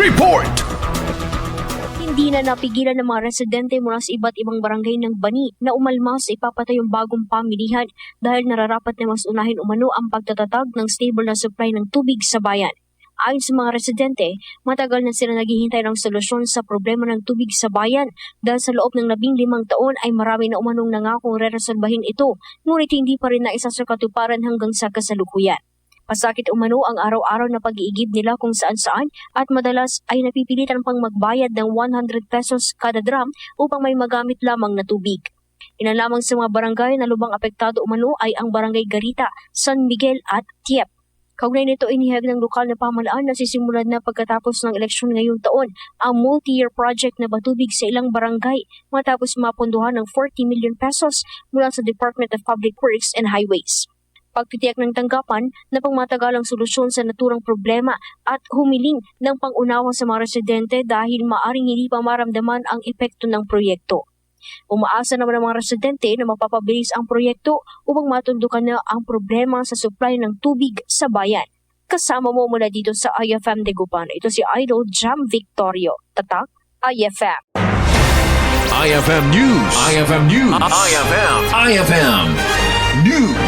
Report! Hindi na napigilan ng mga residente mula sa iba't ibang barangay ng Bani na umalma sa ipapatayong bagong pamilihan dahil nararapat na mas unahin umano ang pagtatatag ng stable na supply ng tubig sa bayan. Ayon sa mga residente, matagal na sila naghihintay ng solusyon sa problema ng tubig sa bayan dahil sa loob ng 15 taon ay marami na umanong nangakong reresolbahin ito, ngunit hindi pa rin naisa sa katuparan hanggang sa kasalukuyan. Pasakit umano ang araw-araw na pag-iigib nila kung saan-saan at madalas ay napipilitan pang magbayad ng 100 pesos kada drum upang may magamit lamang na tubig. Ilan lamang sa mga barangay na lubang apektado umano ay ang Barangay Garita, San Miguel at Tiep. Kaugnay nito inihag ng lokal na pamahalaan na sisimulan na pagkatapos ng eleksyon ngayong taon ang multi-year project na batubig sa ilang barangay matapos mapunduhan ng 40 million pesos mula sa Department of Public Works and Highways. Pagtitiyak ng tanggapan na pangmatagalang solusyon sa naturang problema at humiling ng pangunawa sa mga residente dahil maaring hindi pa maramdaman ang epekto ng proyekto. Umaasa naman ang mga residente na mapapabilis ang proyekto upang matundukan na ang problema sa supply ng tubig sa bayan. Kasama mo mula dito sa IFM Dagupan. Ito si Idol Jam Victorio. Tatak, IFM. IFM News. IFM News. IFM News.